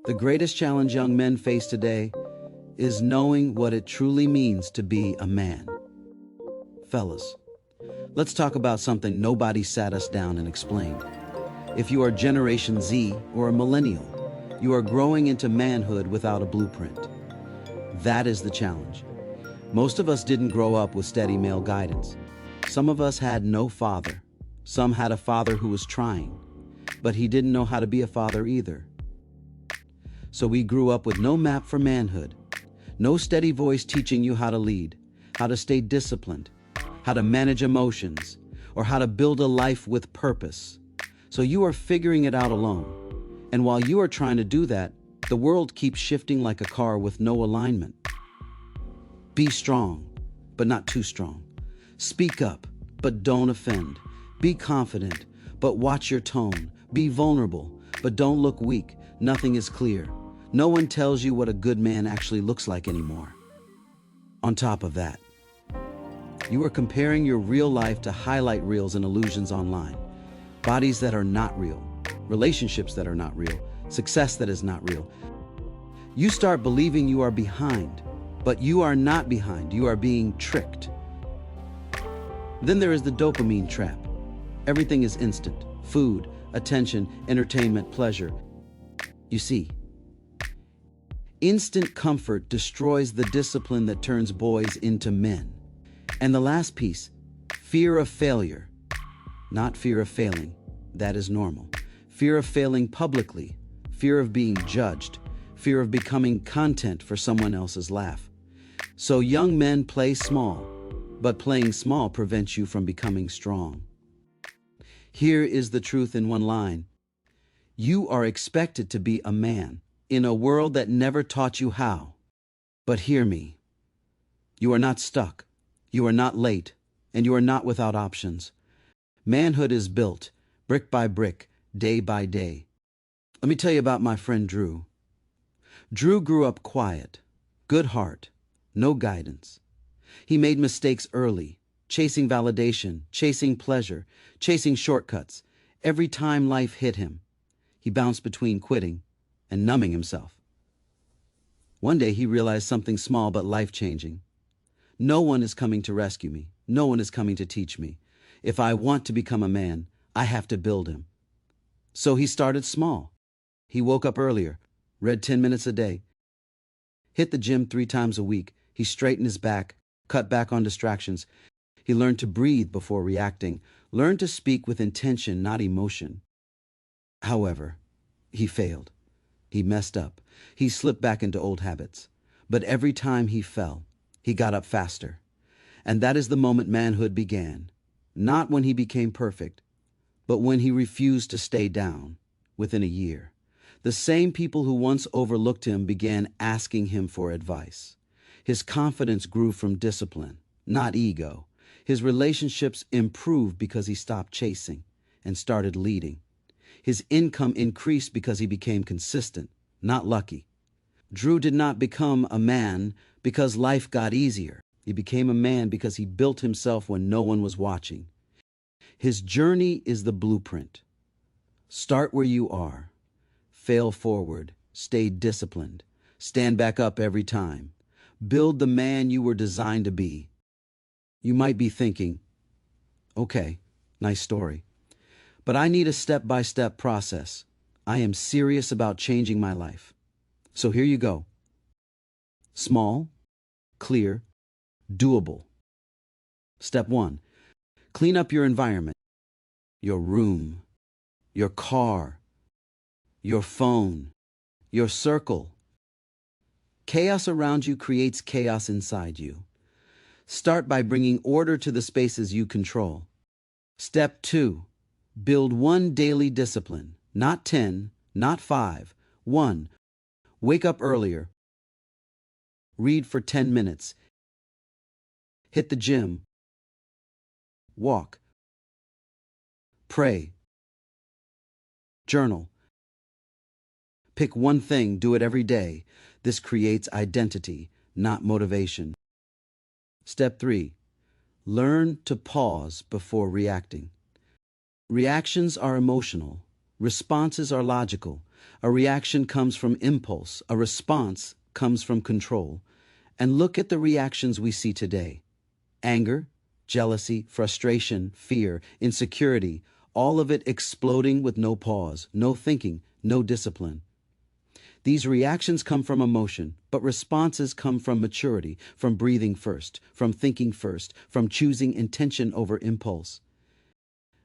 The greatest challenge young men face today is knowing what it truly means to be a man. Fellas, let's talk about something nobody sat us down and explained. If you are Generation Z or a millennial, you are growing into manhood without a blueprint. That is the challenge. Most of us didn't grow up with steady male guidance. Some of us had no father. Some had a father who was trying, but he didn't know how to be a father either. So we grew up with no map for manhood, no steady voice teaching you how to lead, how to stay disciplined, how to manage emotions, or how to build a life with purpose. So you are figuring it out alone. And while you are trying to do that, the world keeps shifting like a car with no alignment. Be strong, but not too strong. Speak up, but don't offend. Be confident, but watch your tone. Be vulnerable, but don't look weak. Nothing is clear. No one tells you what a good man actually looks like anymore. On top of that, you are comparing your real life to highlight reels and illusions online. Bodies that are not real, relationships that are not real, success that is not real. You start believing you are behind, but you are not behind. You are being tricked. Then there is the dopamine trap. Everything is instant. Food, attention, entertainment, pleasure. You see, instant comfort destroys the discipline that turns boys into men. And the last piece, fear of failure. Not fear of failing. That is normal. Fear of failing publicly. Fear of being judged. Fear of becoming content for someone else's laugh. So young men play small, but playing small prevents you from becoming strong. Here is the truth in one line. You are expected to be a man in a world that never taught you how. But hear me. You are not stuck. You are not late. And you are not without options. Manhood is built, brick by brick, day by day. Let me tell you about my friend Drew. Drew grew up quiet, good heart, no guidance. He made mistakes early, chasing validation, chasing pleasure, chasing shortcuts. Every time life hit him, he bounced between quitting and numbing himself. One day he realized something small but life-changing. No one is coming to rescue me. No one is coming to teach me. If I want to become a man, I have to build him. So he started small. He woke up earlier, read 10 minutes a day, hit the gym 3 times a week. He straightened his back, cut back on distractions. He learned to breathe before reacting, learned to speak with intention, not emotion. However, he failed. He messed up. He slipped back into old habits. But every time he fell, he got up faster. And that is the moment manhood began. Not when he became perfect, but when he refused to stay down. Within a year, the same people who once overlooked him began asking him for advice. His confidence grew from discipline, not ego. His relationships improved because he stopped chasing and started leading. His income increased because he became consistent, not lucky. Drew did not become a man because life got easier. He became a man because he built himself when no one was watching. His journey is the blueprint. Start where you are. Fail forward. Stay disciplined. Stand back up every time. Build the man you were designed to be. You might be thinking, okay, nice story, but I need a step-by-step process. I am serious about changing my life. So here you go. Small, clear, doable. Step 1, clean up your environment, your room, your car, your phone, your circle. Chaos around you creates chaos inside you. Start by bringing order to the spaces you control. Step 2, build one daily discipline, not 10, not 5, 1. Wake up earlier. Read for 10 minutes. Hit the gym. Walk. Pray. Journal. Pick one thing, do it every day. This creates identity, not motivation. Step 3, learn to pause before reacting. Reactions are emotional. Responses are logical. A reaction comes from impulse. A response comes from control. And look at the reactions we see today. Anger, jealousy, frustration, fear, insecurity, all of it exploding with no pause, no thinking, no discipline. These reactions come from emotion, but responses come from maturity, from breathing first, from thinking first, from choosing intention over impulse.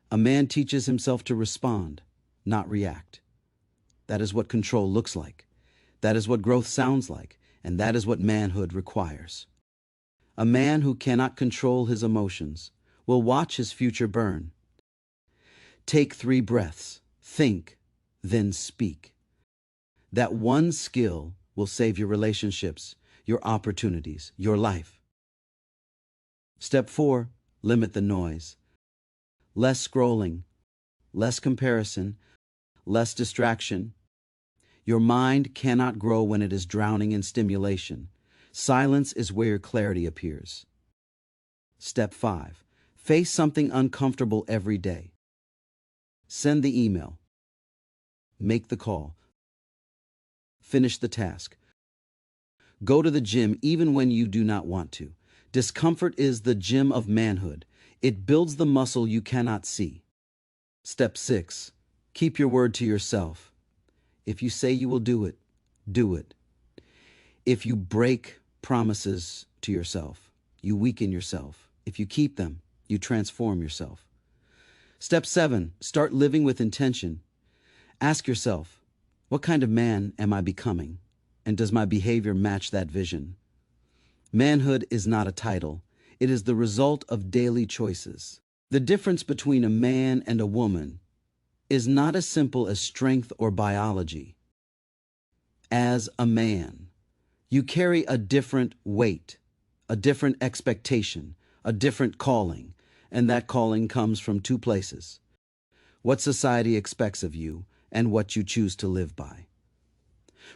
A man teaches himself to respond, not react. That is what control looks like. That is what growth sounds like, and that is what manhood requires. A man who cannot control his emotions will watch his future burn. Take 3 breaths, think, then speak. That one skill will save your relationships, your opportunities, your life. Step 4, limit the noise. Less scrolling, less comparison, less distraction. Your mind cannot grow when it is drowning in stimulation. Silence is where clarity appears. Step 5, face something uncomfortable every day. Send the email. Make the call. Finish the task. Go to the gym even when you do not want to. Discomfort is the gym of manhood. It builds the muscle you cannot see. Step 6. Keep your word to yourself. If you say you will do it, do it. If you break promises to yourself, you weaken yourself. If you keep them, you transform yourself. Step 7. Start living with intention. Ask yourself, what kind of man am I becoming? And does my behavior match that vision? Manhood is not a title. It is the result of daily choices. The difference between a man and a woman is not as simple as strength or biology. As a man, you carry a different weight, a different expectation, a different calling, and that calling comes from 2 places: what society expects of you and what you choose to live by.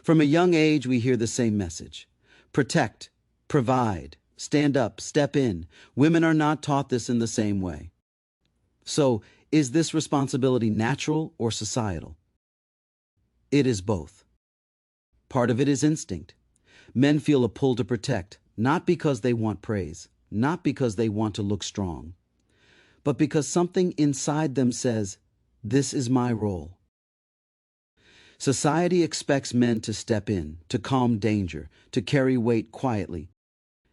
From a young age, we hear the same message: protect, provide, stand up, step in. Women are not taught this in the same way. So, is this responsibility natural or societal? It is both. Part of it is instinct. Men feel a pull to protect, not because they want praise, not because they want to look strong, but because something inside them says, this is my role. Society expects men to step in, to calm danger, to carry weight quietly,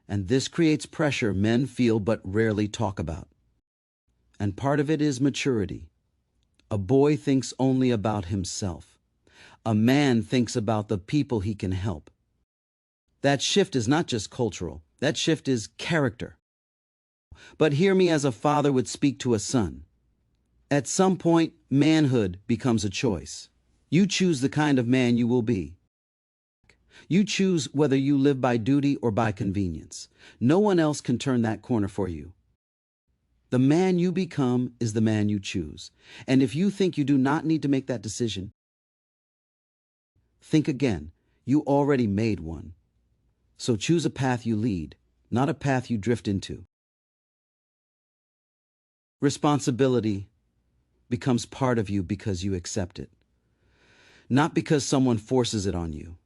and this creates pressure men feel but rarely talk about. And part of it is maturity. A boy thinks only about himself. A man thinks about the people he can help. That shift is not just cultural. That shift is character. But hear me as a father would speak to a son. At some point, manhood becomes a choice. You choose the kind of man you will be. You choose whether you live by duty or by convenience. No one else can turn that corner for you. The man you become is the man you choose. And if you think you do not need to make that decision, think again. You already made one. So choose a path you lead, not a path you drift into. Responsibility becomes part of you because you accept it, not because someone forces it on you.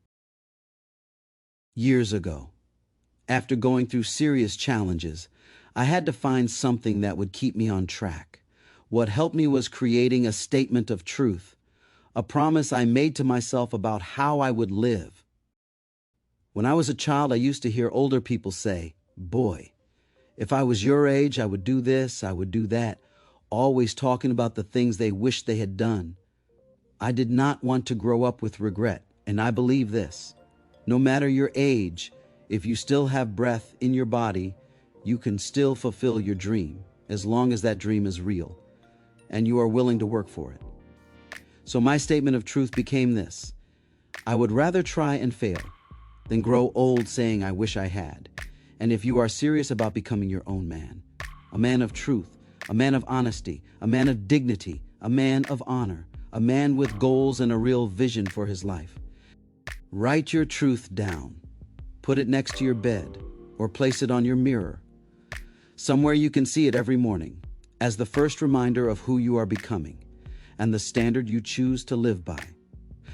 Years ago, after going through serious challenges, I had to find something that would keep me on track. What helped me was creating a statement of truth, a promise I made to myself about how I would live. When I was a child, I used to hear older people say, "Boy, if I was your age, I would do this, I would do that," always talking about the things they wished they had done. I did not want to grow up with regret, and I believe this: no matter your age, if you still have breath in your body, you can still fulfill your dream, as long as that dream is real, and you are willing to work for it. So my statement of truth became this: I would rather try and fail than grow old saying I wish I had. And if you are serious about becoming your own man, a man of truth, a man of honesty, a man of dignity, a man of honor, a man with goals and a real vision for his life, write your truth down. Put it next to your bed or place it on your mirror. Somewhere you can see it every morning as the first reminder of who you are becoming and the standard you choose to live by.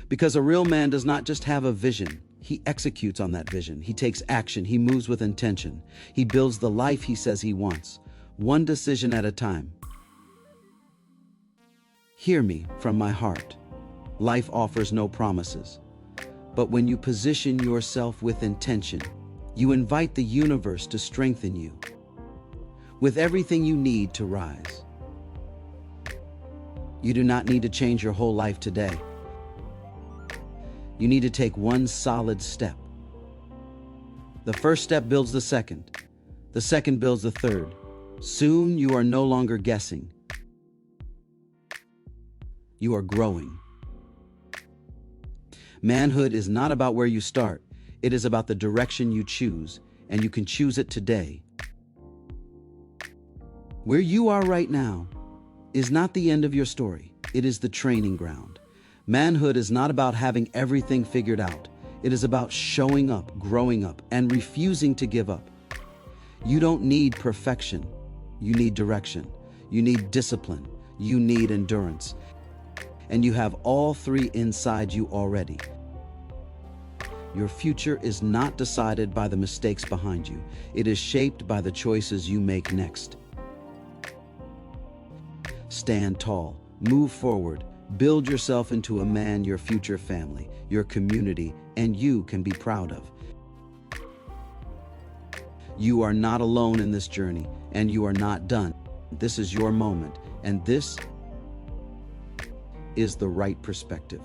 Because a real man does not just have a vision, he executes on that vision. He takes action. He moves with intention. He builds the life he says he wants, one decision at a time. Hear me from my heart. Life offers no promises. But when you position yourself with intention, you invite the universe to strengthen you with everything you need to rise. You do not need to change your whole life today. You need to take one solid step. The first step builds the second. The second builds the third. Soon you are no longer guessing. You are growing. Manhood is not about where you start. It is about the direction you choose, and you can choose it today. Where you are right now is not the end of your story. It is the training ground. Manhood is not about having everything figured out. It is about showing up, growing up, and refusing to give up. You don't need perfection. You need direction. You need discipline. You need endurance. And you have all three inside you already. Your future is not decided by the mistakes behind you. It is shaped by the choices you make next. Stand tall, move forward, build yourself into a man your future family, your community, and you can be proud of. You are not alone in this journey, and you are not done. This is your moment, and this is the right perspective.